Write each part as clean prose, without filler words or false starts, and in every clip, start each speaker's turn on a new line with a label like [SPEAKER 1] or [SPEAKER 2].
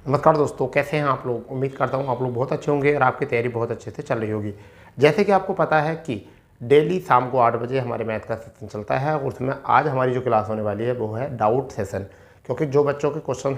[SPEAKER 1] नमस्कार दोस्तों, कैसे हैं आप लोग। उम्मीद करता हूं आप लोग बहुत अच्छे होंगे और आपकी तैयारी बहुत अच्छे से चल रही होगी। जैसे कि आपको पता है कि डेली शाम को 8 बजे हमारे मैथ का सेशन चलता है और उसमें आज हमारी जो क्लास होने वाली है वो है डाउट सेशन। क्योंकि जो बच्चों के क्वेश्चन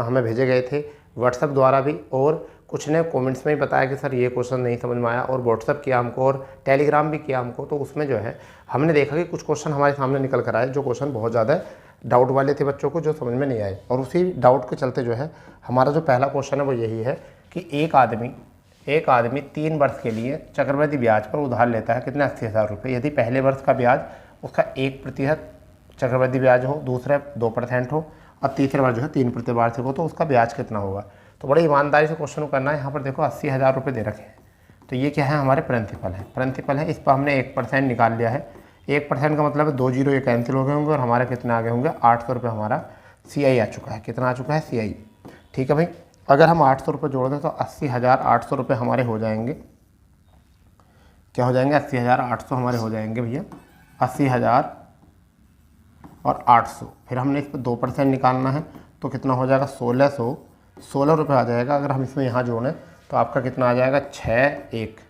[SPEAKER 1] हमें भेजे गए थे व्हाट्सएप द्वारा भी, और कुछ ने कमेंट्स में ही बताया कि सर ये क्वेश्चन नहीं समझ में आया, और व्हाट्सएप किया हमको और टेलीग्राम भी किया हमको, तो उसमें जो है हमने देखा कि कुछ क्वेश्चन हमारे सामने निकल कर आए जो क्वेश्चन बहुत ज़्यादा डाउट वाले थे बच्चों को, जो समझ में नहीं आए। और उसी डाउट के चलते जो है हमारा जो पहला क्वेश्चन है वो यही है कि एक आदमी 3 वर्ष के लिए चक्रवृद्धि ब्याज पर उधार लेता है कितने 80,000 रुपये। यदि पहले वर्ष का ब्याज उसका 1% चक्रवृद्धि ब्याज हो, दूसरे 2% हो और तीसरे वर्ष जो है 3% वार्षिक हो, तो उसका ब्याज कितना होगा। तो बड़ी ईमानदारी से क्वेश्चन करना है। यहाँ पर देखो 80,000 रुपये दे रखे हैं, तो ये क्या है, हमारे प्रिंसिपल है। इस पर हमने 1% निकाल लिया है। 1% का मतलब है 2 जीरो ये कैंसिल हो गए होंगे और हमारे कितने आगे होंगे 800 रुपये हमारा CI आ चुका है। कितना आ चुका है CI, ठीक है भाई। अगर हम 800 रुपये जोड़ दें तो 80,800 रुपये हमारे हो जाएंगे। क्या हो जाएंगे, 80,800 हमारे हो जाएंगे भैया। 80,000 और 800, फिर हमने इस पर 2% निकालना है तो कितना हो जाएगा 1616 रुपये आ जाएगा। अगर हम इसमें यहाँ जोड़ें तो आपका कितना आ जाएगा 6 1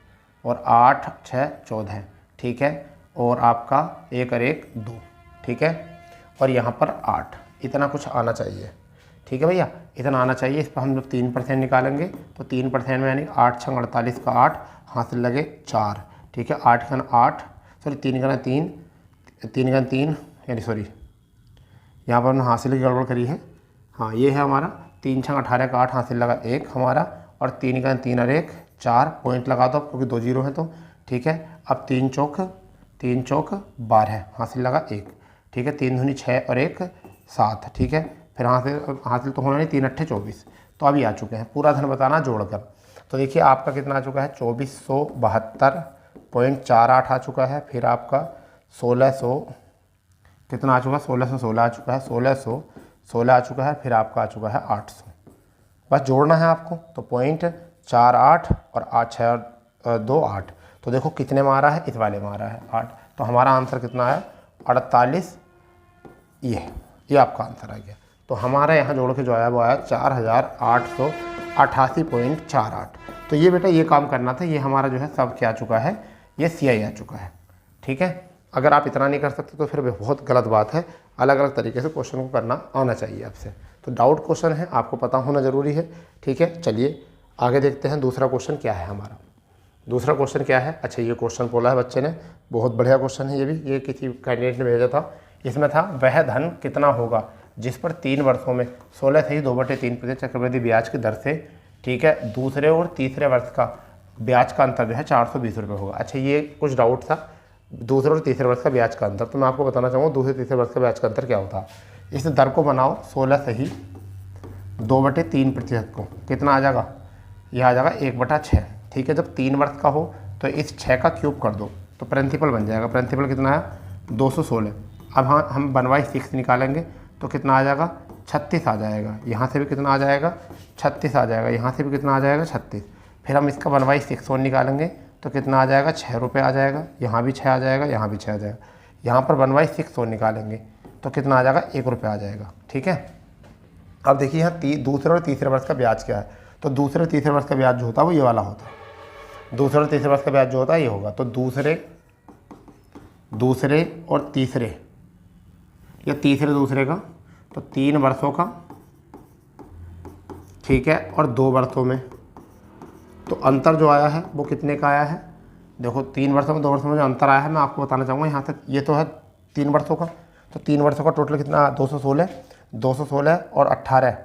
[SPEAKER 1] और 8 6 14, ठीक है। और आपका 1 और 1 2, ठीक है। और यहाँ पर 8, इतना कुछ आना चाहिए, ठीक है भैया, इतना आना चाहिए। इस पर हम जब 3% निकालेंगे तो 3% में यानी 8 6 48 का 8 हासिल लगे 4, ठीक है। 8 का 8 सॉरी 3 का 3 3 का 3 यानी सॉरी यहाँ पर हमने हासिल की गड़बड़ करी है। हाँ, ये है हमारा 3 6 18 का 8 हासिल लगा 1 हमारा, और 3 का 3 और 1 4 पॉइंट लगा दो क्योंकि 2 जीरो है तो, ठीक है। अब 3 चौक 12 हासिल लगा 1, ठीक है। 3 दूनी 6 और 1 7, ठीक है। फिर हासिल तो होना नहीं, 3 8 24, तो अभी आ चुके हैं। पूरा धन बताना जोड़कर, तो देखिए आपका कितना आ चुका है 2472.48 आ चुका है। फिर आपका 1600 कितना आ चुका है 1616 आ चुका है, 1616 आ चुका है। फिर आपका आ चुका है 800, बस जोड़ना है आपको। तो 0.48 और 8 6 और 2 8, तो देखो कितने में आ रहा है, इस वाले में आ रहा है 8, तो हमारा आंसर कितना है 48। ये आपका आंसर आ गया। तो हमारा यहाँ जोड़ के जो आया वो आया 4888.48। तो ये बेटा ये काम करना था, ये हमारा जो है सब क्या आ चुका है, ये CI आ चुका है, ठीक है। अगर आप इतना नहीं कर सकते तो फिर बहुत गलत बात है। अलग अलग तरीके से क्वेश्चन को करना आना चाहिए आपसे। तो डाउट क्वेश्चन है, आपको पता होना ज़रूरी है, ठीक है। चलिए आगे देखते हैं दूसरा क्वेश्चन क्या है हमारा। दूसरा क्वेश्चन क्या है, अच्छा ये क्वेश्चन बोला है बच्चे ने, बहुत बढ़िया क्वेश्चन है ये भी, ये किसी कैंडिडेट ने भेजा था। इसमें था वह धन कितना होगा जिस पर 3 वर्षों में 16.2/3% चक्रवृद्धि ब्याज की दर से, ठीक है, दूसरे और तीसरे वर्ष का ब्याज का अंतर जो है 420 रुपये होगा। अच्छा ये कुछ डाउट था दूसरे और तीसरे वर्ष का ब्याज का अंतर, तो मैं आपको बताना चाहूँगा दूसरे तीसरे वर्ष का ब्याज का अंतर क्या होता है। इस दर को बनाओ 16/2/3% को, कितना आ जाएगा, यह आ जाएगा 1/6, ठीक है। जब 3 वर्ष का हो तो इस 6 का क्यूब कर दो तो प्रिंसिपल बन जाएगा। प्रिंसिपल कितना है 216। अब हाँ हम 1/6 निकालेंगे तो कितना आ जाएगा 36 आ जाएगा। यहाँ से भी कितना आ जाएगा 36 आ जाएगा, यहाँ से भी कितना आ जाएगा 36। फिर हम इसका 1/6 और निकालेंगे तो कितना आ जाएगा 6 रुपये आ जाएगा। यहाँ भी 6 आ जाएगा, यहाँ भी 6 आ जाएगा। यहाँ पर 1/6 और निकालेंगे तो कितना आ जाएगा 1 रुपये आ जाएगा, ठीक है। अब देखिए यहाँ दूसरे और तीसरे वर्ष का ब्याज क्या है, तो दूसरे और तीसरे वर्ष का ब्याज जो होता है वो ये वाला होता है। दूसरे और तीसरे वर्ष का ब्याज जो होता है ये होगा। तो दूसरे और तीसरे या तीसरे दूसरे का, तो 3 वर्षों का, ठीक है, और 2 वर्षों में, तो अंतर जो आया है वो कितने का आया है। देखो 3 वर्षों में 2 वर्षों में जो अंतर आया है मैं आपको बताना चाहूँगा। यहाँ तक ये तो है 3 वर्षों का, तो 3 वर्षों का टोटल कितना 216 और 18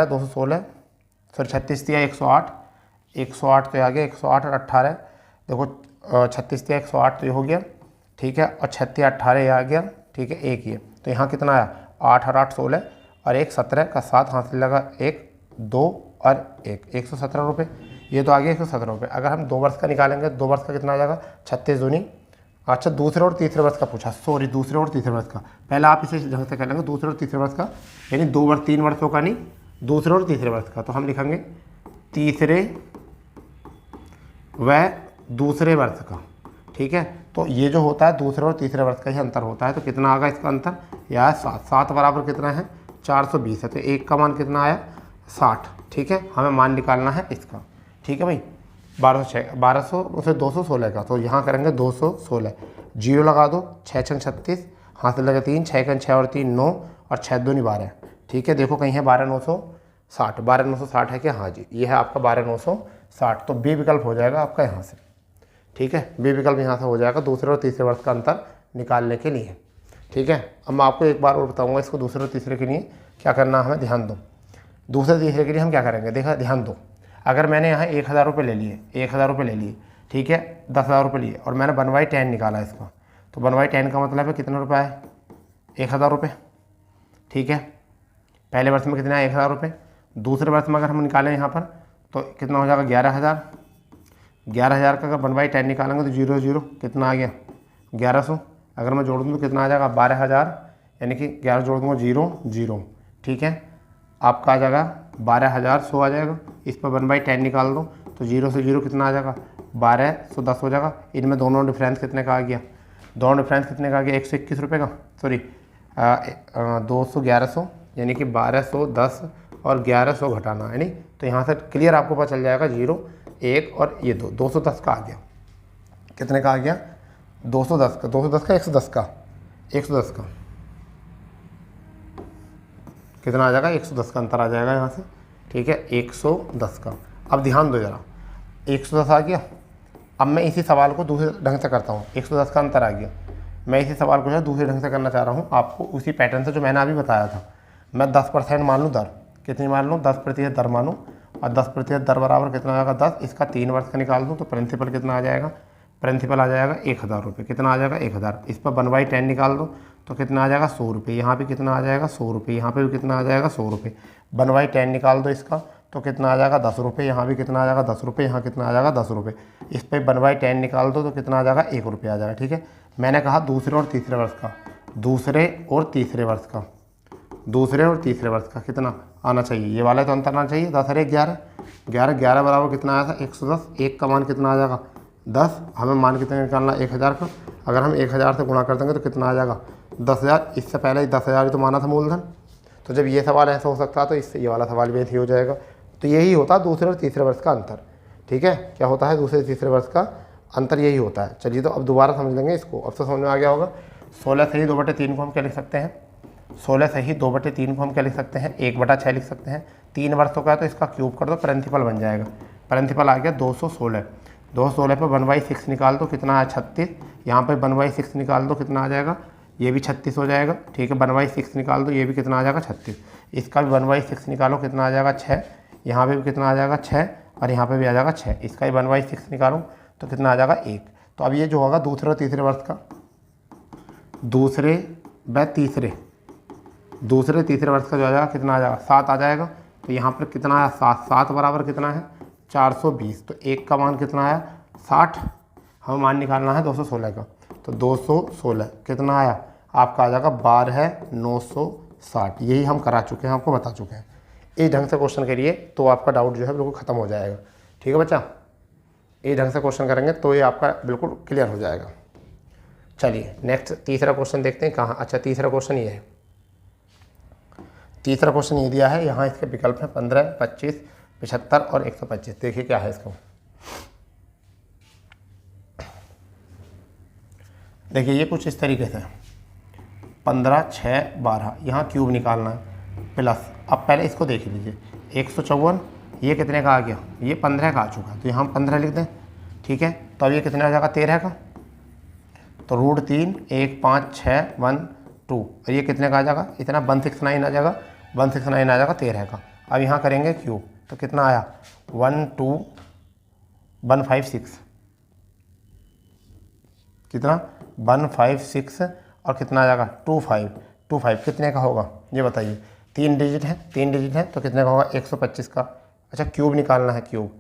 [SPEAKER 1] 216 सॉरी 36 दिया 108 तो आ गया 108 और 18 देखो 36 दिया 108 तो ये हो गया, ठीक है। और 36 18 ये आ गया, ठीक है, एक ये। तो यहाँ कितना आया 8 और 8 16 और 1 17 का 7 हासिल लगा 1 2 और 117 रुपये, ये तो आ गया 117 रुपये। अगर हम 2 वर्ष का निकालेंगे 2 वर्ष का कितना आ जाएगा 36 दूनी। अच्छा दूसरे और तीसरे वर्ष का पूछा, सॉरी दूसरे और तीसरे वर्ष का, पहले आप इसे ढंग से कर लेंगे दूसरे और तीसरे वर्ष का, यानी 3 वर्षों का नहीं, दूसरे और तीसरे वर्ष का। तो हम लिखेंगे तीसरे व दूसरे वर्ष का, ठीक है। तो ये जो होता है दूसरे और तीसरे वर्ष का ही अंतर होता है। तो कितना आएगा इसका अंतर, यह 7 बराबर कितना है 420 है। तो 1 का मान कितना आया 60। ठीक है, हमें मान निकालना है इसका। ठीक है भाई, 1200 उसे 216 का, तो यहाँ करेंगे 216, जीरो लगा दो, 6 छंग 36, हाथ से लगे 3, 6 कन 6 और 3 9, और 6 दूनी 12। ठीक है, देखो कहीं है 12960, 12960 है क्या? हाँ जी, ये है आपका 12960। तो बी विकल्प हो जाएगा आपका यहाँ से। ठीक है, बी विकल्प यहाँ से हो जाएगा दूसरे और तीसरे वर्ष का अंतर निकालने के लिए। ठीक है, अब मैं आपको एक बार और बताऊँगा इसको दूसरे और तीसरे के लिए क्या करना है, हमें ध्यान दो। दूसरे तीसरे के लिए हम क्या करेंगे, देखा ध्यान दो। अगर मैंने यहाँ 1000 रुपये ले लिए, 1000 रुपये ले लिए, ठीक है, 10,000 रुपये लिए, और मैंने 1/10 निकाला इसका, तो 1/10 का मतलब है कितना रुपये है? 1000 रुपये। ठीक है, पहले वर्ष में कितना है? 1000 रुपये। दूसरे वर्ष में अगर हम निकालें यहाँ पर तो कितना हो जाएगा? 11,000। 11,000 का अगर 1/10 निकालेंगे तो 0 0 कितना आ गया? 1100। अगर मैं जोड़ दूँ तो कितना आ जाएगा? 12,000, यानी कि 11 जोड़ दूँगा 0 0। ठीक है, आपका आ जाएगा 12,100 आ जाएगा। इस पर 1/10 निकाल दो तो 0 से 0 कितना आ जाएगा? 1210 हो जाएगा। इनमें दोनों डिफरेंस कितने का आ गया? दोनों डिफरेंस कितने का आ गया? 121 रुपये का, सॉरी 21100, यानी कि 1210 और 1100 घटाना, यानी तो यहाँ से क्लियर आपको पता चल जाएगा 0 1 और ये 210 का आ गया। कितने का आ गया? 210 का, 210 का 110 का, 110 का कितना आ जाएगा? 110 का अंतर आ जाएगा यहाँ से। ठीक है, 110 का। अब ध्यान दो ज़रा, 110 आ गया। अब मैं इसी सवाल को दूसरे ढंग से करता हूँ। 110 का अंतर आ गया, मैं इसी सवाल को जो है दूसरे ढंग से करना चाह रहा हूँ आपको, उसी पैटर्न से जो मैंने अभी बताया था। मैं 10% मान लूँ दर, कितनी मान लूँ? 10% दर मानूँ, और 10% दर बराबर कितना आएगा? 10। इसका 3 वर्ष का निकाल दूँ तो प्रिंसिपल कितना आ जाएगा? प्रिंसिपल आ जाएगा 1000 रुपये। कितना आ जाएगा? 1000। इस पर 1/10 निकाल दो तो कितना आ जाएगा? 100 रुपये। यहाँ पर कितना आ जाएगा? 100 रुपये। यहाँ पर भी कितना आ जाएगा? 100 रुपये। 1/10 निकाल दो इसका तो कितना आ जाएगा? 10 रुपये। यहाँ भी कितना आ जाएगा? 10 रुपये। यहाँ कितना आ जाएगा? 10 रुपये। इस पर 1/10 निकाल दो तो कितना आ जाएगा? 1 रुपये आ जाएगा। ठीक है, मैंने कहा दूसरे और तीसरे वर्ष का, दूसरे और तीसरे वर्ष का, दूसरे और तीसरे वर्ष का कितना आना चाहिए? ये वाला तो अंतर आना चाहिए। 10 और 1 11, 11 11 बराबर कितना आया था? 110। 1 का मान कितना आ जाएगा? 10। हमें मान कितना निकालना? 1000 का। अगर हम 1000 से गुणा कर देंगे तो कितना आ जाएगा? 10,000। इससे पहले ही 10,000 ही तो माना था मूलधन। तो जब ये सवाल ऐसा हो सकता है तो इससे ये वाला सवाल भी ऐसे ही हो जाएगा। तो यही होता है दूसरे और तीसरे वर्ष का अंतर। ठीक है, क्या होता है? दूसरे तीसरे वर्ष का अंतर यही होता है। चलिए तो अब दोबारा समझ लेंगे इसको। अब तो समझ में आ गया होगा। 16 से ही 2/3 को हम क्या लिख सकते हैं? 16 से ही 2/3 को हम क्या लिख सकते हैं? 1/6 लिख सकते हैं। 3 वर्षों का है तो इसका क्यूब कर दो, प्रिंसिपल बन जाएगा। प्रिंसिपल आ गया 216। 216 पर 1/6 निकाल दो, कितना है? 36। यहाँ पर 1/6 निकाल दो, कितना आ जाएगा? ये भी 36 हो जाएगा। ठीक है, 1/6 निकाल दो, ये भी कितना आ जाएगा? 36। इसका भी 1/6 निकालो, कितना आ जाएगा? 6। यहाँ पे भी कितना आ जाएगा? 6, और यहाँ पे भी आ जाएगा 6। इसका भी 1/6 निकालूँ तो कितना आ जाएगा? 1। तो अब ये जो होगा दूसरे और तीसरे वर्ष का, दूसरे व तीसरे, दूसरे तीसरे वर्ष का जो आ जाएगा कितना आ जाएगा? 7 आ जाएगा। तो यहाँ पर कितना आया? 7। 7 बराबर कितना है? 420। तो 1 का मान कितना आया? 60। हमें मान निकालना है 216 का, तो 216 कितना आया? आपका आ जाएगा 12,960। यही हम करा चुके हैं, आपको बता चुके हैं। इस ढंग से क्वेश्चन करिए तो आपका डाउट जो है बिल्कुल ख़त्म हो जाएगा। ठीक है बच्चा, इस ढंग से क्वेश्चन करेंगे तो ये आपका बिल्कुल क्लियर हो जाएगा। चलिए नेक्स्ट तीसरा क्वेश्चन देखते हैं कहाँ। अच्छा, तीसरा क्वेश्चन ये है। तीसरा क्वेश्चन ये दिया है, यहाँ इसके विकल्प हैं 15, 25, 75 और 125। देखिए क्या है इसको। देखिए ये कुछ इस तरीके से 15, 6, 12, यहाँ क्यूब निकालना है प्लस। अब पहले इसको देख लीजिए, 154 ये कितने का आ गया? ये 15 का आ चुका है, तो यहाँ हम 15 लिख दें। ठीक है, तो अब ये कितने आ जाएगा? 13 का। तो √3 1 5 6 1 2, और ये कितने का आ जाएगा? इतना 169 आ जाएगा। 169 आ जाएगा 13 का। अब यहाँ करेंगे क्यूब तो कितना आया? 12156। कितना? 156, और कितना आ जाएगा? 25 कितने का होगा ये बताइए? 3 डिजिट है, 3 डिजिट है, तो कितने का होगा? 125 का। अच्छा, क्यूब निकालना है, क्यूब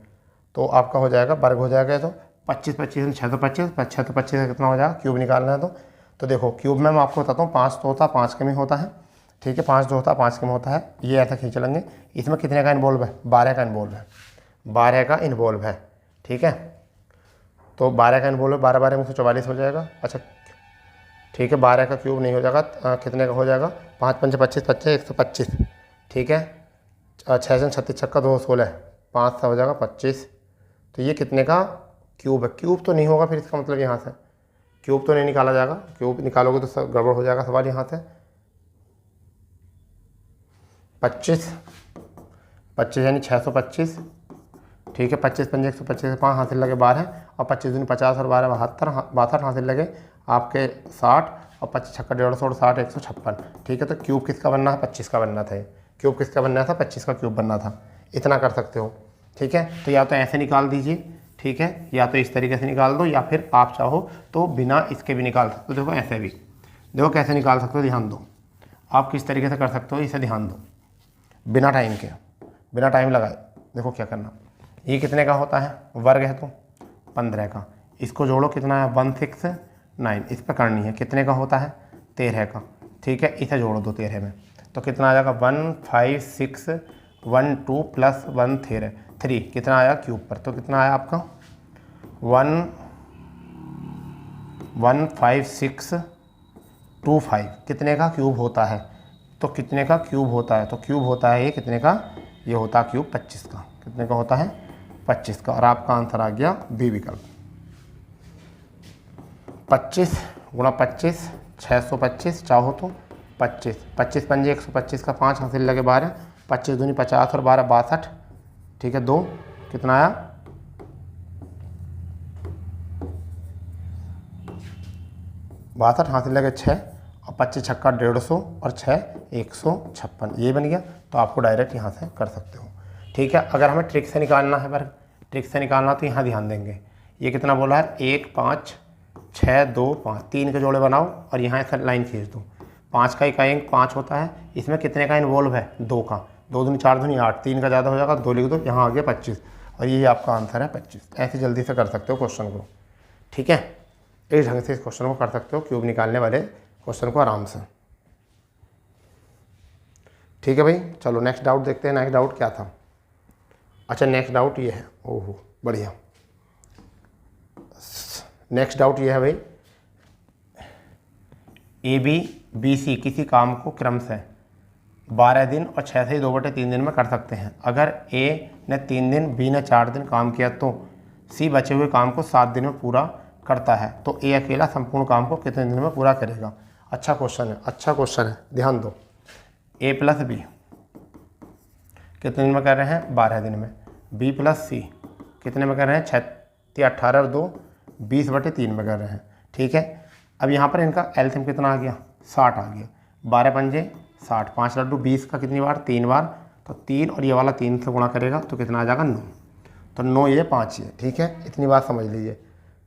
[SPEAKER 1] तो आपका हो जाएगा, वर्ग हो जाएगा। तो 25 25 6 तो 25, 6 तो 25 कितना हो जाएगा? क्यूब निकालना है तो देखो क्यूब में मैं आपको बताता हूँ, 5 तो होता है, 5 कमी होता है। ठीक है, 5 जो होता है 5 कमी होता है। ये ऐसा खींच लेंगे। इसमें कितने का इन्वॉल्व है? 12 का इन्वॉल्व है। 12 का इन्वॉल्व है। ठीक है, तो 12 का इन्वॉल्व है। 12 12 में 144 हो जाएगा। अच्छा ठीक है, 12 का क्यूब नहीं हो जाएगा, कितने का हो जाएगा? 5 5 25 25 125। ठीक है, छः जन 36 छक्का 2 16, 5 हो जाएगा 25। तो ये कितने का क्यूब है? क्यूब तो नहीं होगा, फिर इसका मतलब यहाँ से क्यूब तो नहीं निकाला जाएगा। क्यूब निकालोगे तो सब गड़बड़ हो जाएगा सवाल। यहाँ से 25 यानी 625, ठीक है। 25 पंजे 125, 5 हासिल लगे 12 और 25 दूनी 50 और 12 72 हासिल लगे आपके 60 और 25 छक्का 150 और 60 156, ठीक है। तो क्यूब किसका बनना है? 25 का बनना था। ये क्यूब किसका बनना था? 25 का क्यूब बनना था। इतना कर सकते हो, ठीक है। तो या तो ऐसे निकाल दीजिए, ठीक है, या तो इस तरीके से निकाल दो, या फिर आप चाहो तो बिना इसके भी निकाल सकते हो। देखो ऐसे भी, देखो कैसे निकाल सकते हो, ध्यान दो। आप किस तरीके से कर सकते हो, इसे ध्यान दो, बिना टाइम के, बिना टाइम लगाए। देखो क्या करना, ये कितने का होता है? वर्ग है तो 15 का। इसको जोड़ो, कितना है? 169। इस पर करनी है, कितने का होता है? 13 का, ठीक है। इसे जोड़ो दो 13 में, तो कितना आ जाएगा? 15612 प्लस 13 कितना आया क्यूब पर? तो कितना आया आपका? 15625 कितने का क्यूब होता है? तो कितने का क्यूब होता है? तो क्यूब होता है ये कितने का? ये होता है क्यूब 25 का। कितने का होता है? 25 का। और आपका आंसर आ गया बी विकल्प। 25 गुणा 25 625, चाहो तो 25 पंजे 125 का 5 हासिल लगे 12, 25 दूनी 50 और 12 62, ठीक है। 2 कितना आया? 62 हासिल लगे 6 और 25 छक्का 150 और 6 156, ये बन गया। तो आपको डायरेक्ट यहाँ से कर सकते हो, ठीक है। अगर हमें ट्रिक से निकालना है, पर ट्रिक से निकालना तो यहाँ ध्यान देंगे। ये कितना बोला है? 1 5 6 2 5, 3 के जोड़े बनाओ और यहाँ से लाइन खींच दो। 5 का इकाई अंक 5 होता है। इसमें कितने का इन्वॉल्व है? 2 का। 2 दूनी 4 दूनी 8, 3 का ज़्यादा हो जाएगा, 2 लिख दो। यहाँ आ गया 25 और ये आपका आंसर है 25। ऐसे जल्दी से कर सकते हो क्वेश्चन को, ठीक है। इस ढंग से इस क्वेश्चन को कर सकते हो, क्यूब निकालने वाले क्वेश्चन को आराम से, ठीक है भाई। चलो नेक्स्ट डाउट देखते हैं। नेक्स्ट डाउट क्या था? अच्छा, नेक्स्ट डाउट ये है। ओहो बढ़िया। नेक्स्ट डाउट ये है भाई, ABC किसी काम को क्रम से 12 दिन और 6 से 2/3 दिन में कर सकते हैं। अगर A ने 3 दिन, B ने 4 दिन काम किया तो C बचे हुए काम को 7 दिन में पूरा करता है, तो A अकेला संपूर्ण काम को कितने दिन में पूरा करेगा? अच्छा क्वेश्चन है, अच्छा क्वेश्चन है, ध्यान दो। A प्लस B कितने दिन में कर रहे हैं? 12 दिन में। B प्लस C कितने में कर रहे हैं? 6 18 और 2 20/3 में कर रहे हैं, ठीक है। अब यहाँ पर इनका एलसीएम कितना आ गया? 60 आ गया। 12 पंजे 60, 5 लड्डू 20 का कितनी बार? 3 बार। तो 3 और ये वाला 3 से गुणा करेगा तो कितना आ जाएगा? 9। तो 9 ये 5 ये, ठीक है। इतनी बात समझ लीजिए।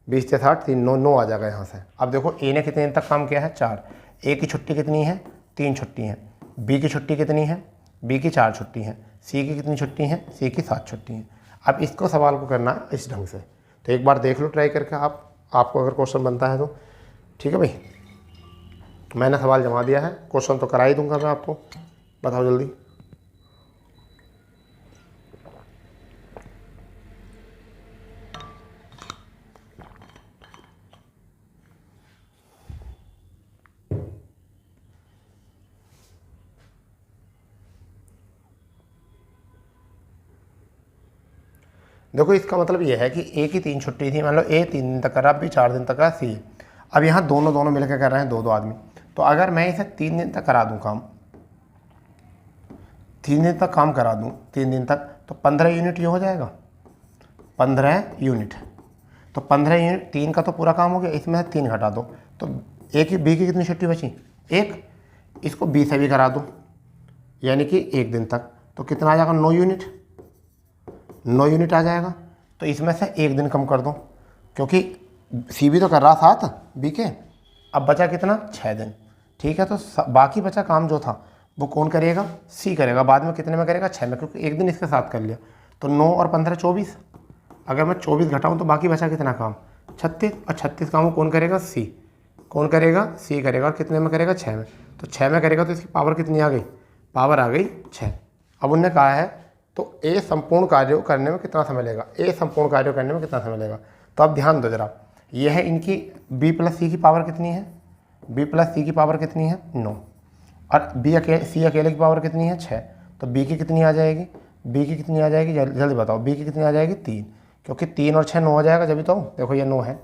[SPEAKER 1] 20 से 60 3 9 आ जाएगा यहाँ से। अब देखो A ने कितने दिन तक काम किया है? 4। A की छुट्टी कितनी है? 3 छुट्टी हैं। B की छुट्टी कितनी है? B की 4 छुट्टी हैं। C की कितनी छुट्टी हैं? C की 7 छुट्टी हैं। अब इसको सवाल को करना है इस ढंग से, तो एक बार देख लो ट्राई करके आपको अगर क्वेश्चन बनता है तो, ठीक है भाई। मैंने सवाल जमा दिया है, क्वेश्चन तो करा ही दूंगा मैं आपको। बताओ जल्दी। देखो इसका मतलब ये है कि A की 3 छुट्टी थी, मान लो A 3 दिन तक कर रहा, B 4 दिन तक करा, C। अब यहाँ दोनों मिलकर कर रहे हैं, 2 आदमी। तो अगर मैं इसे 3 दिन तक करा दूँ काम, 3 दिन तक काम करा दूँ, 3 दिन तक, तो 15 यूनिट ये हो जाएगा, 15 यूनिट। तो 15 यूनिट, 3 का तो पूरा काम हो गया, इसमें 3 घटा दो, तो A की B की कितनी छुट्टी बची? 1। इसको B से भी करा दो, यानी कि 1 दिन तक, तो कितना आ जाएगा? 9 यूनिट। 9 यूनिट आ जाएगा। तो इसमें से 1 दिन कम कर दो, क्योंकि C भी तो कर रहा साथ B के। अब बचा कितना? 6 दिन, ठीक है। तो बाकी बचा काम जो था वो कौन करेगा? C करेगा। बाद में कितने में करेगा? 6 में, क्योंकि 1 दिन इसके साथ कर लिया। तो 9 और 15 24। अगर मैं 24 घटाऊँ तो बाकी बचा कितना काम? 36। और 36 काम कौन करेगा? C। कौन करेगा? C करेगा। और कितने में करेगा? 6 में। तो 6 में करेगा तो इसकी पावर कितनी आ गई? पावर आ गई 6। अब उनने कहा है तो A संपूर्ण कार्यों करने में कितना समय लेगा? A संपूर्ण कार्यों करने में कितना समय लेगा? तो अब ध्यान दो जरा, ये है इनकी B प्लस C की पावर कितनी है? B प्लस C की पावर कितनी है? 9। और C अकेले की पावर कितनी है? 6। तो बी की कितनी आ जाएगी, बी की कितनी आ जाएगी, जल्दी बताओ, बी की कितनी आ जाएगी 3, क्योंकि 3 और 6 9 हो जाएगा, जब तो देखो ये 9 है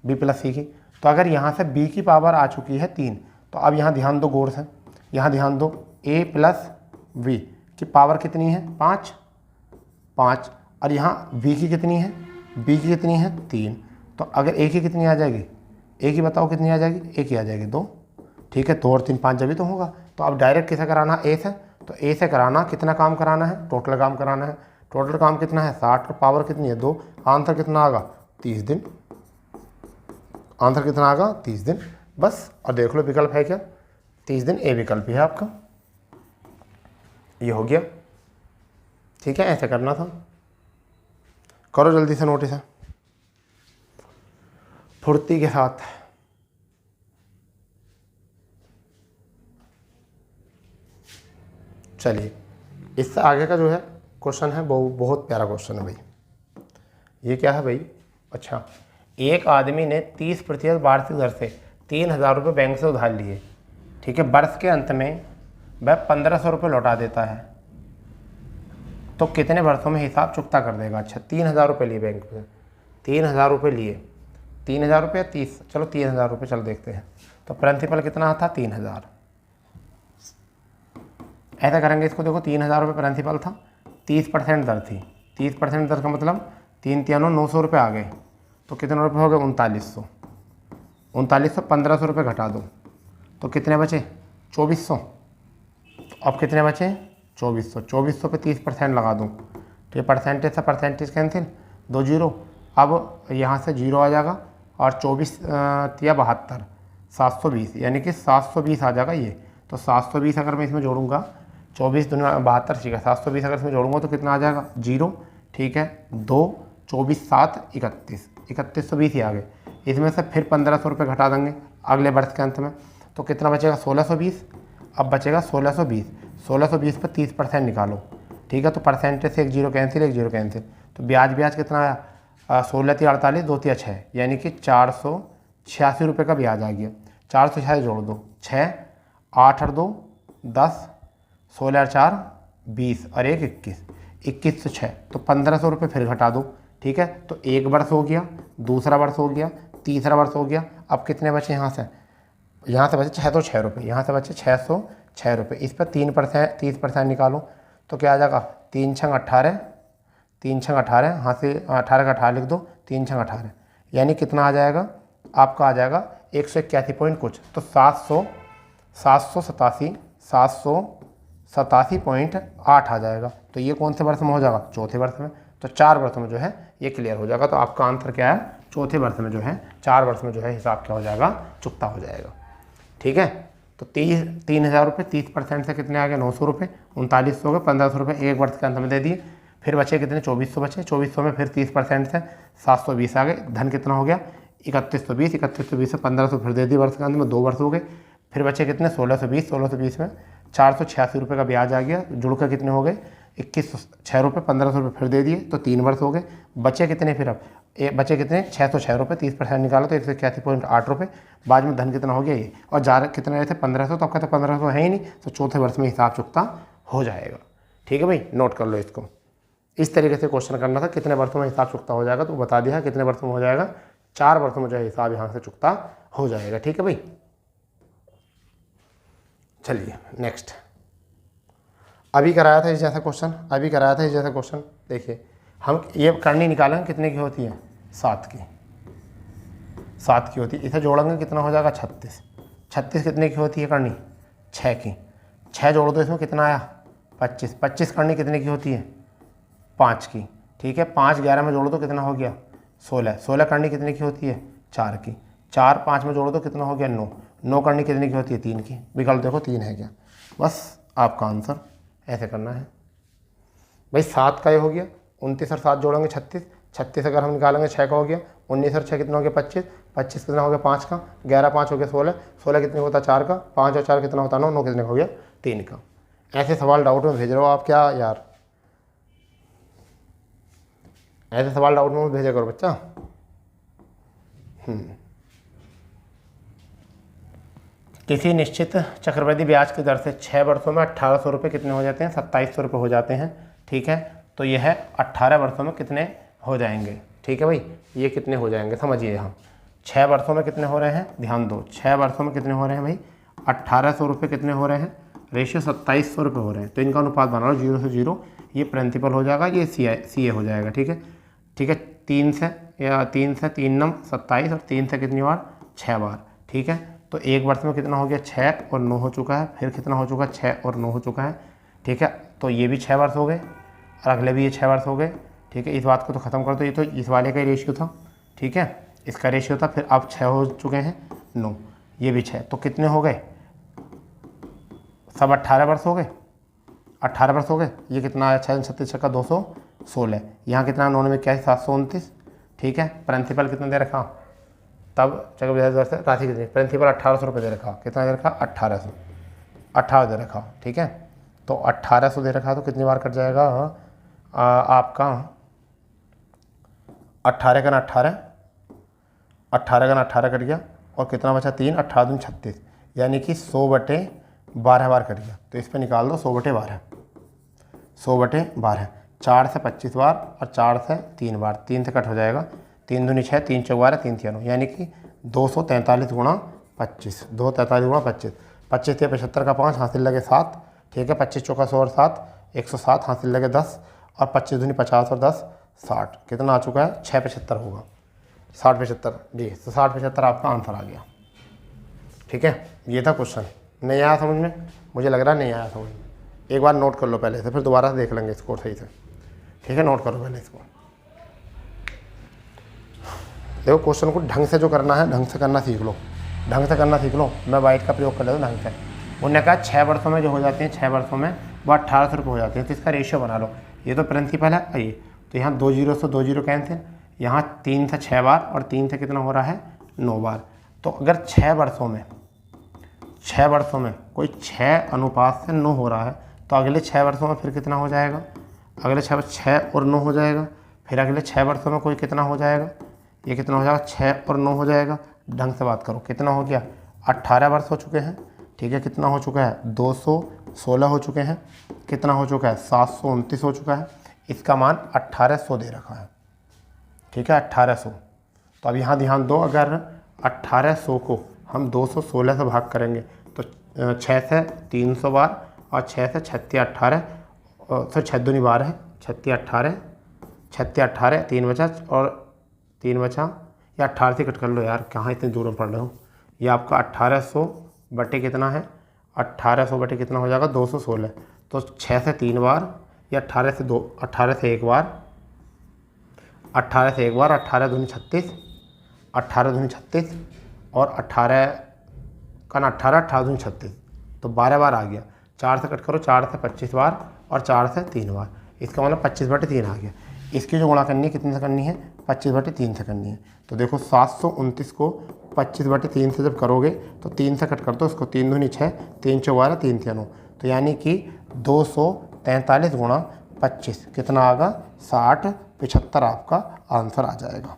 [SPEAKER 1] बी प्लस सी की। तो अगर यहाँ से बी की पावर आ चुकी है 3, तो अब यहाँ ध्यान दो गौर से, यहाँ ध्यान दो, ए प्लस वी की पावर कितनी है 5, और यहाँ बी की कितनी है, बी की कितनी है 3। तो अगर ए की कितनी आ जाएगी, ए की बताओ कितनी आ जाएगी, ए की आ जाएगी 2। ठीक है, 2 और 3 5 जब भी तो होगा। तो अब डायरेक्ट किसे कराना, ए से, तो ए से कराना, कितना काम कराना है, टोटल काम कराना है। टोटल काम कितना है 60 और पावर कितनी है 2, आंसर कितना आएगा 30 दिन, आंसर कितना आएगा 30 दिन बस। और देख लो विकल्प है क्या, 30 दिन ए विकल्प है आपका, ये हो गया। ठीक है, ऐसे करना था, करो जल्दी से नोटिस है फुर्ती के साथ। चलिए, इससे आगे का जो है क्वेश्चन है वो बहुत प्यारा क्वेश्चन है भाई। ये क्या है भाई, अच्छा, एक आदमी ने 30% वार्षिक दर से 3,000 रुपये बैंक से उधार लिए। ठीक है, वर्ष के अंत में वह 1,500 रुपये लौटा देता है, तो कितने वर्षों में हिसाब चुकता कर देगा। अच्छा, 3,000 रुपये लिए बैंक से, 3,000 रुपये लिए, 3,000 रुपये 30, चलो 3,000 रुपये चल देखते हैं। तो प्रिंसिपल कितना था 3,000, ऐसा करेंगे इसको, देखो 3,000 रुपये प्रिंसिपल था, 30% दर थी, 30% दर का मतलब 3 3 900 रुपये आ गए, तो कितने रुपये हो गए 3900, 3900 1,500 रुपये घटा दो तो कितने बचे 2,400। तो अब कितने बचे 2,400, 2,400 पे 30% लगा दूँ, तो ये परसेंटेज से परसेंटेज कैंसिल, 2 जीरो, अब यहाँ से जीरो आ जाएगा, और 24 या 72 720, यानी कि 720 आ जाएगा ये। तो 720 अगर मैं इसमें जोड़ूंगा, 24 दूनी 72, ठीक है, 720 अगर इसमें जोड़ूंगा तो कितना आ जाएगा 0, ठीक है, 2 24 7 31, 3120 ही आ गए। इसमें से फिर 1,500 रुपये घटा देंगे अगले वर्ष के अंत में, तो कितना बचेगा 1,620। अब बचेगा 1,620, 1,620 पर 30% निकालो, ठीक है, तो परसेंटेज से 1 जीरो कैंसिल, 1 जीरो कैंसिल, तो ब्याज कितना आया 16 × 48 2 × 6, यानी कि 486 रुपये का ब्याज आ गया। 486 जोड़ दो, 6 8 और 2 10, 16 और 4 20 और 1 21, 21 से 6, तो 1,500 रुपये फिर घटा दो। ठीक है, तो एक वर्ष हो गया, दूसरा वर्ष हो गया, तीसरा वर्ष हो गया। अब कितने बचे यहाँ से बचे 606 रुपये, यहाँ से बचे 606 रुपये। इस पर 30% निकालो तो क्या आ जाएगा 3 छंग 18, 3 छंग 18, यहाँ से 18 का 18 लिख दो, 3 छंग 18, यानी कितना आ जाएगा आपका, आ जाएगा 181 पॉइंट कुछ, तो 787.8 आ जाएगा। तो ये कौन से वर्ष में हो जाएगा, चौथे वर्ष में। तो 4 वर्ष में जो है ये क्लियर हो जाएगा। तो आपका आंसर क्या है, चौथे वर्ष में जो है, 4 वर्ष में जो है हिसाब क्या हो जाएगा, चुकता हो जाएगा। ठीक है, तो 3,000 रुपये 30% से कितने आ गए 900 रुपये, 3900 हो गए, 1,500 रुपये एक वर्ष के अंत में दे दिए। फिर बचे कितने 2,400 बचे, 2,400 में फिर 30% से 720 आ गए, धन कितना हो गया 3,120, 3,120 से 1,500 फिर दे दिए वर्ष के अंत में, 2 वर्ष हो गए। फिर बचे कितने 1,620, 1,620 में 486 रुपये का ब्याज आ गया, जुड़कर कितने हो गए 2106 रुपये, 1,500 रुपये फिर दे दिए, तो 3 वर्ष हो गए। बचे कितने फिर, अब बचे कितने 606 रुपये, 30% निकालो तो 181.8 रुपये। बाद में धन कितना हो गया ये, और जा रहे कितने रहे थे 1,500, तो अब कहते 1,500 है ही नहीं, तो चौथे वर्ष में हिसाब चुकता हो जाएगा। ठीक है भाई, नोट कर लो इसको। इस तरीके से क्वेश्चन करना था, कितने वर्षों में हिसाब चुकता हो जाएगा, तो बता दिया कितने वर्षों में हो जाएगा, 4 वर्षों में जो है हिसाब यहाँ से चुकता हो जाएगा। ठीक है भाई, चलिए नेक्स्ट। अभी कराया था इस जैसा क्वेश्चन, देखिए हम ये करनी निकालेंगे कितने की होती है 7 की होती है। इसे जोड़ेंगे कितना हो जाएगा 36 कितने की होती है करनी 6 की, 6 जोड़ दो इसमें कितना आया 25 करनी कितने की होती है 5 की। ठीक है, 5 11 में जोड़ दो कितना हो गया 16 करनी कितने की होती है 4 की, 4 5 में जोड़ दो कितना हो गया 9 करनी कितने की होती है 3 की। विकल्प देखो 3 है क्या, बस आपका आंसर ऐसे करना है भाई। 7 का ये हो गया, 29 और 7 जोड़ेंगे 36 अगर हम निकालेंगे 6 का हो गया, 19 और 6 कितना हो गया 25 कितना हो गया 5 का, 11 5 हो गया 16 कितने होता 4 का, 5 और 4 कितना होता 9 कितने का हो गया 3 का। ऐसे सवाल डाउट में भेज रहे हो आप क्या यार, ऐसे सवाल डाउट में भेजा करो बच्चा। किसी निश्चित चक्रवृद्धि ब्याज की दर से 6 वर्षों में 1800 रुपये कितने हो जाते हैं? 2700 रुपये हो जाते हैं। ठीक है, तो यह 18 वर्षों में कितने हो जाएंगे? ठीक है भाई, ये कितने हो जाएंगे समझिए। हम 6 वर्षों में कितने हो रहे हैं? ध्यान दो, 6 वर्षों में कितने हो रहे हैं भाई? 1800 रुपये कितने हो रहे हैं? रेशियो 2700 रुपये हो रहे हैं। तो इनका अनुपात बना लो 0 से 0, ये प्रिंसिपल हो जाएगा, ये सी ए हो जाएगा। ठीक है, ठीक है, 3 से 3 नम 27 और 3 से कितनी बार? 6 बार। ठीक है, तो एक वर्ष में कितना हो गया? 6 और 9 हो चुका है। फिर कितना हो चुका है? 6 और 9 हो चुका है। ठीक है, तो ये भी 6 वर्ष हो गए और अगले भी ये 6 वर्ष हो गए। ठीक है, इस बात को तो ख़त्म कर दो, ये तो इस वाले का ही रेशियो था। ठीक है, इसका रेशियो था, फिर अब 6 हो चुके हैं, 9, ये भी 6, तो कितने हो गए? सब 18 वर्ष हो गए, 18 वर्ष हो गए। ये कितना है? 6 36 का 216। यहाँ कितना? 9 में क्या है? 729। ठीक है, प्रिंसिपल कितना दे रखा? तब चक्रवृद्धि दर से राशि कितनी? प्रिंसिपल 1800 रुपये दे रखा। कितना दे रखा? 1800 दे रखा। ठीक है, तो 1800 दे रखा, तो कितनी बार कट जाएगा आपका? 18 का 18, 18 का 18 कट गया और कितना बचा? 3, 18 दूनी 36, यानी कि 100/12 बार कट गया। तो इस पर निकाल दो 100/12, 100/12, 4 से 25 बार और 4 से 3 बार, 3 से कट हो जाएगा, 3 दूनी 6, 3 चौक 12, 3 3 9, यानी कि 243 गुणा 25, 243 गुणा 25, 25 या 75 का 5 हासिल लगे 7। ठीक है, 25 चौका 100 और 7, 107 हासिल लगे 10 और 25 दूनी 50 और 10 60, कितना आ चुका है? 675 होगा, 60 75 जी। तो 60 75 आपका आंसर आ गया। ठीक है, ये था क्वेश्चन। नहीं आया समझ में? मुझे लग रहा है नहीं आया समझ में। एक बार नोट कर लो पहले से, फिर दोबारा से देख लेंगे इसको सही से। ठीक है, नोट करो पहले इसको। देखो, क्वेश्चन को ढंग से जो करना है, ढंग से करना सीख लो, ढंग से करना सीख लो। मैं वाइट का प्रयोग कर लेता हूँ ढंग से। उन्होंने कहा 6 वर्षों में जो हो जाते हैं, 6 वर्षों में वो 1800 रुपये हो जाते हैं। तो इसका रेशियो बना लो। ये तो प्रिंसिपल है। आइए, तो यहाँ 2 0 से 2 0 कैंसिल, यहाँ 3 से 6 बार और 3 से कितना हो रहा है? 9 बार। तो अगर 6 वर्षों में कोई 6 अनुपात से 9 हो रहा है, तो अगले 6 वर्षों में फिर कितना हो जाएगा? अगले 6 और 9 हो जाएगा। फिर अगले 6 वर्षों में कोई कितना हो जाएगा? ये कितना हो जाएगा? 6 और 9 हो जाएगा। ढंग से बात करो, कितना हो गया? 18 वर्ष हो चुके हैं। ठीक है, कितना हो चुका है? 216 हो चुके हैं। कितना हो चुका है? 729 हो चुका है। इसका मान 1800 दे रखा है। ठीक है, 1800। तो अब यहाँ ध्यान दो, अगर 1800 को हम 216 से भाग करेंगे तो 6 से 300 बार और 6 से 36 18, सर 6 दूनी 12 है, 36 18, 36 18, 3 बचा और 3 बचा, या 18 से कट कर लो यार, कहाँ इतनी दूर में पढ़ रहे हो। ये आपका 1800 बटे कितना है? 1800 बटे कितना हो जाएगा? 216। तो 6 से 3 बार या 18 से 1 बार, 18 से 1 बार, 18 दूनी 36, 18 दूनी 36 और 18 का 18, 18 दूनी 36, तो 12 बार आ गया। 4 से कट करो, 4 से 25 बार और 4 से 3 बार, इसका मतलब 25/3 आ गया। इसकी जो गुणा करनी है कितने से करनी है? 25/3 से करनी है। तो देखो 729 को 25/3 से जब करोगे तो 3 से कट कर दो इसको, 3 दूनी 6, 3 चौक 12, 3 3 9, तो यानी कि 243 गुणा 25 कितना आएगा? 60 75 आपका आंसर आ जाएगा।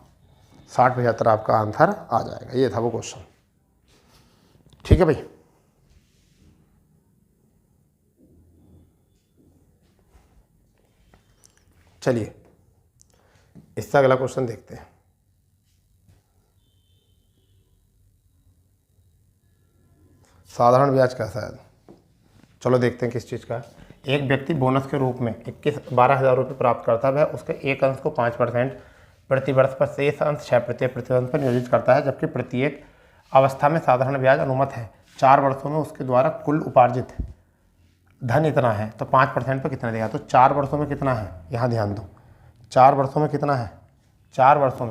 [SPEAKER 1] 60 75 आपका आंसर आ जाएगा। ये था वो क्वेश्चन। ठीक है भाई, चलिए इससे अगला क्वेश्चन देखते हैं। साधारण ब्याज कैसा है? चलो देखते हैं किस चीज़ का है। एक व्यक्ति बोनस के रूप में 12,000 रुपये प्राप्त करता है। वह उसके एक अंश को 5% प्रति वर्ष पर, शेष अंश 6% प्रति वर्ष पर नियोजित करता है, जबकि प्रत्येक अवस्था में साधारण ब्याज अनुमत है। 4 वर्षों में उसके द्वारा कुल उपार्जित धन इतना है, तो 5% पर कितना देगा? तो 4 वर्षों में कितना है? यहाँ ध्यान दो, 4 वर्षों में कितना है? 4 वर्षों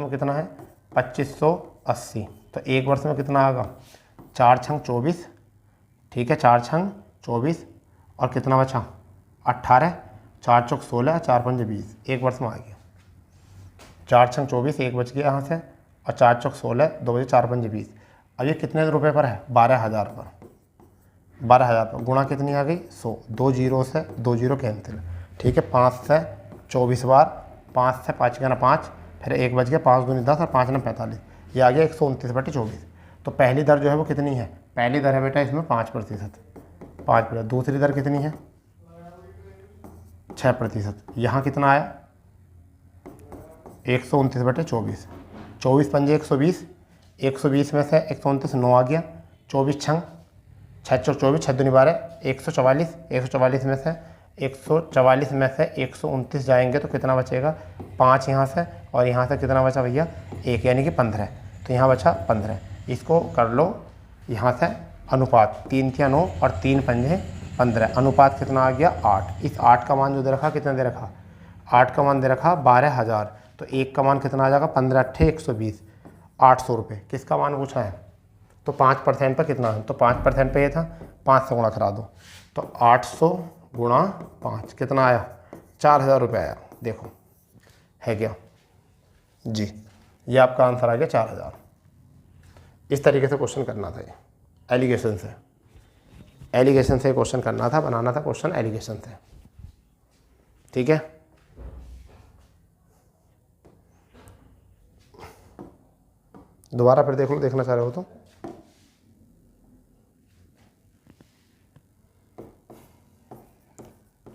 [SPEAKER 1] में कितना है? 2580। तो एक वर्ष में कितना आएगा? 4 छंग 24। ठीक है, 4 छंग 24 और कितना बचा? 18, 4 चौक 16, 4 पंजे 20, एक वर्ष में आ गया। 4 छंग 24, एक बच गया यहाँ से, और 4 चौक 16, 2 बजे 4 पंजे 20। अब ये कितने रुपए पर है? 12,000 पर। 12,000 पर गुणा कितनी आ गई? 100। 2 0 से 2 0 कैंसिल। ठीक है, 5 से 24 बार, 5 से 5 का 5, फिर एक बच गया, 5 दूनी 10 और 5 9 45, ये आ गया 129/24। तो पहली दर जो है वो कितनी है? पहली दर है बेटा इसमें 5%, 5%। दूसरी दर कितनी है 6%। यहाँ कितना आया 129/24, 24 पंजे 120, 120 में से 129 9 आ गया, 24 छंग 6 चौक 24, 6 दूनी 12, 144, 144 में से 144 में से 129 जाएंगे तो कितना बचेगा 5 यहाँ से, और यहाँ से कितना बचा भैया 1, यानी कि 15। तो यहाँ बचा 15। इसको कर लो यहाँ से अनुपात, 3 तिया 9 और 3 पंजे 15, अनुपात कितना आ गया 8। इस 8 का मान जो दे रखा कितना दे रखा 8 का मान दे रखा 12,000, तो 1 का मान कितना आ जाएगा 15 अट्ठे 120, 800 रुपये। किसका मान पूछा है तो 5% पर कितना है, तो 5% पे ये था, 5 से गुणा करा दो, तो 800 गुणा 5 कितना आया 4,000 रुपये आया। देखो है क्या जी, ये आपका आंसर आ गया 4,000। इस तरीके से क्वेश्चन करना था, ये एलिगेशन से, एलिगेशन से क्वेश्चन करना था, बनाना था क्वेश्चन एलिगेशन से, ठीक है। दोबारा फिर देख लो, देखना चाह रहे हो तो।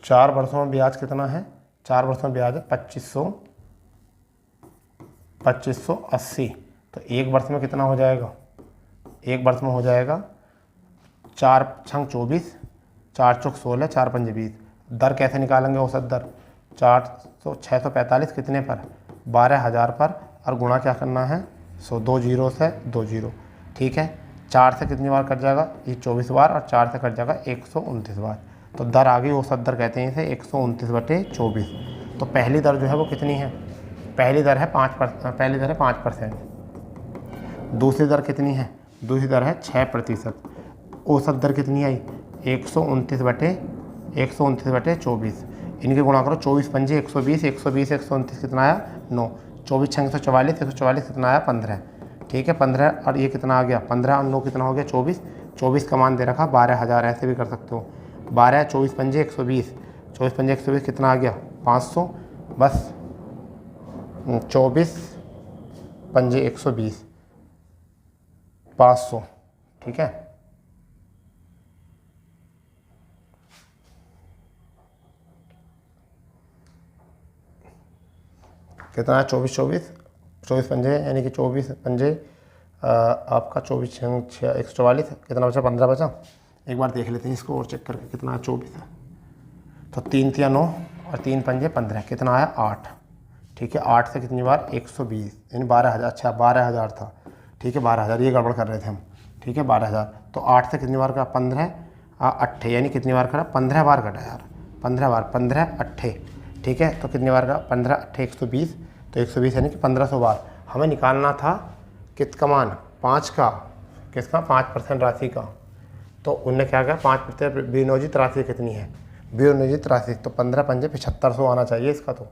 [SPEAKER 1] चार वर्षों में ब्याज कितना है, 4 वर्षों में ब्याज है 2580। तो 1 वर्ष में कितना हो जाएगा, 1 वर्ष में हो जाएगा 4 छंग 24, 4 चौक 16, 4 पंजे 20। दर कैसे निकालेंगे औसत दर, 645 कितने पर 12,000 पर, और गुणा क्या करना है 2 जीरो से 2 जीरो, ठीक है। 4 से कितनी बार कट जाएगा ये 24 बार, और 4 से कट जाएगा 129 बार। तो दर आ गई औसत दर कहते हैं इसे 129/24। तो पहली दर जो है वो कितनी है, पहली दर है 5%। दूसरी दर कितनी है, दूसरी दर है 6%। औसत दर कितनी आई 129/24। इनके गुणा करो, 24 पंजे 120, 120 129 कितना आया 9, 24 छंग 144, 144 कितना आया 15, ठीक है 15। और ये कितना आ गया 15 और 9 कितना हो गया 24, 24 का मान दे रखा 12,000, ऐसे भी कर सकते हो 12, 24 पंजे 120, 24 पंजे 120 कितना आ गया 500, बस 24 पंजे 120 500, ठीक है। कितना है 24 पंजे यानी कि 24 पंजे आपका 24 144, कितना बचा 15 बचा। एक बार देख लेते हैं इसको और चेक करके कितना 24 है। तो 3 तिया 9 और 3 पंजे 15, कितना आया 8, ठीक है। 8 से कितनी बार 120 यानी 12,000, अच्छा 12,000 था, ठीक है 12,000, ये गड़बड़ कर रहे थे हम, ठीक है 12,000। तो 8 से कितनी बार का 15 अट्ठे, यानी कितनी बार करा 15 बार कटा यार, 15 बार 15 अट्ठे, ठीक है। तो कितनी बार का 15 अट्ठे 120, तो 120 यानी कि 1500 बार। हमें निकालना था किसका मान 5 का, किसका 5% राशि का। तो उनने क्या किया 5% विनियोजित राशि कितनी है, विनियोजित राशि, तो 15 पंजे 7500 आना चाहिए इसका। तो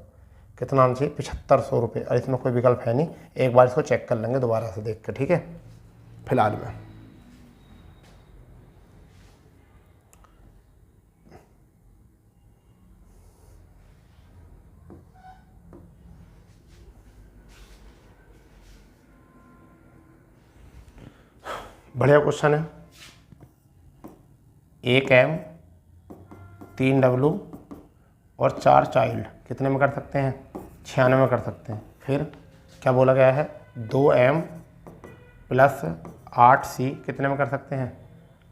[SPEAKER 1] कितना आना चाहिए 7500 रुपये, और इसमें कोई विकल्प है नहीं। एक बार इसको चेक कर लेंगे दोबारा से देख कर, ठीक है। फिलहाल में बढ़िया क्वेश्चन है। 1 M 3 W और 4 चाइल्ड कितने में कर सकते हैं 96 में कर सकते हैं। फिर क्या बोला गया है 2 M प्लस 8 C कितने में कर सकते हैं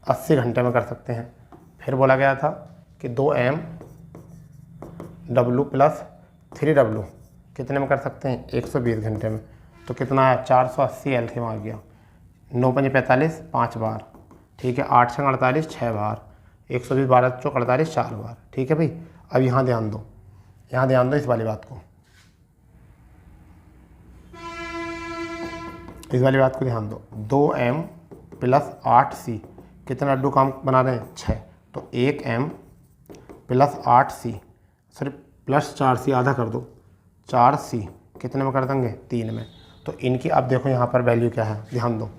[SPEAKER 1] 80 घंटे में कर सकते हैं। फिर बोला गया था कि 2 M W प्लस 3 W कितने में कर सकते हैं 120 घंटे में। तो कितना है 480 एलसीएम आ गया। 9 पंजे 45 5 बार, ठीक है। 8 छंग 48 6 बार, 120 12 चौक 48 4 बार, ठीक है भाई। अब यहाँ ध्यान दो, यहाँ ध्यान दो इस वाली बात को, इस वाली बात को ध्यान दो। 2M प्लस 8C कितना लड्डू काम बना रहे हैं 6। तो 1M plus 8C sorry plus 4C आधा कर दो 4C कितने में कर देंगे 3 में। तो इनकी अब देखो यहाँ पर वैल्यू क्या है, ध्यान दो।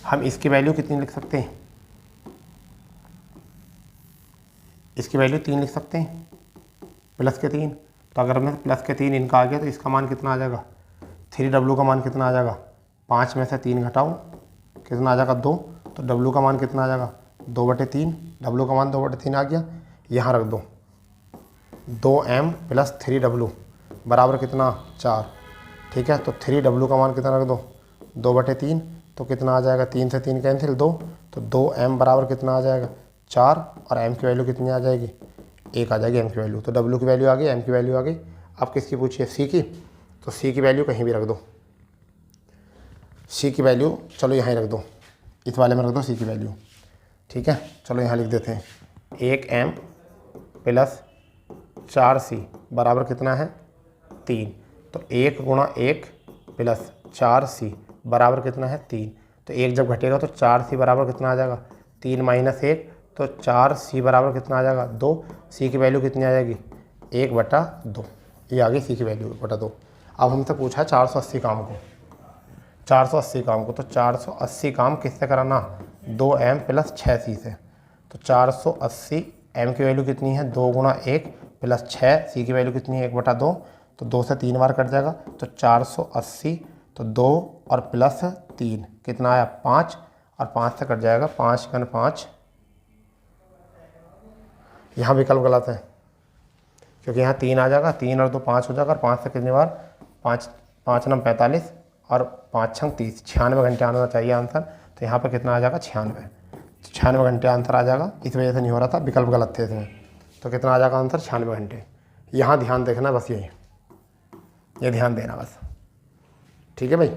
[SPEAKER 1] हम इसकी वैल्यू कितनी लिख सकते हैं, इसकी वैल्यू 3 लिख सकते हैं, प्लस के 3। तो अगर मैं प्लस के 3 इनका आ गया तो इसका मान कितना आ जाएगा 3W का मान कितना आ जाएगा 5 में से 3 घटाओ कितना आ जाएगा 2। तो डब्लू का मान कितना आ जाएगा 2/3। डब्लू का मान 2/3 आ गया, यहाँ रख दो 2m + 3w बराबर कितना 4। ठीक है, तो 3w का मान कितना रख दो 2/3, तो कितना आ जाएगा 3 से 3 कैंसिल 2, तो 2m बराबर कितना आ जाएगा 4, और m की वैल्यू कितनी आ जाएगी 1 आ जाएगी m की वैल्यू। तो w की वैल्यू आ गई, m की वैल्यू आ गई। अब किसकी पूछिए c की, तो c की वैल्यू कहीं भी रख दो, c की वैल्यू चलो यहाँ ही रख दो, इस वाले में रख दो c की वैल्यू। ठीक है, चलो यहाँ लिख देते हैं 1m + 4c बराबर कितना है 3। तो 1 × 1 + 4c बराबर कितना है 3। तो 1 जब घटेगा तो 4c बराबर कितना आ जाएगा 3 - 1, तो 4c बराबर कितना आ जाएगा 2। c की वैल्यू कितनी आ जाएगी 1/2। ये आ गई c की वैल्यू 1/2। अब हमसे पूछा है 480 काम को, 480 काम को, तो 480 काम किससे कराना 2m + 6c से। तो 480 m की वैल्यू कितनी है 2 × 1 + 6, c की वैल्यू कितनी है 1/2, तो 2 से 3 बार कट जाएगा, तो 480, तो 2 और +3 कितना आया 5, और 5 से कट जाएगा 5 × 5। यहाँ विकल्प गलत है क्योंकि यहाँ 3 आ जाएगा, 3 और 2 5 हो जाएगा, और 5 से कितनी बार 5, 5 × 45 और 5 × 30, 96 घंटे आना चाहिए आंसर। तो यहाँ पर कितना आ जाएगा 96, 96 घंटे आंसर आ जाएगा। इस वजह से नहीं हो रहा था, विकल्प गलत थे इसमें। तो कितना आ जाएगा आंसर 96 घंटे। यहाँ ध्यान देखना बस, यही ये ध्यान देना बस। ठीक है भाई।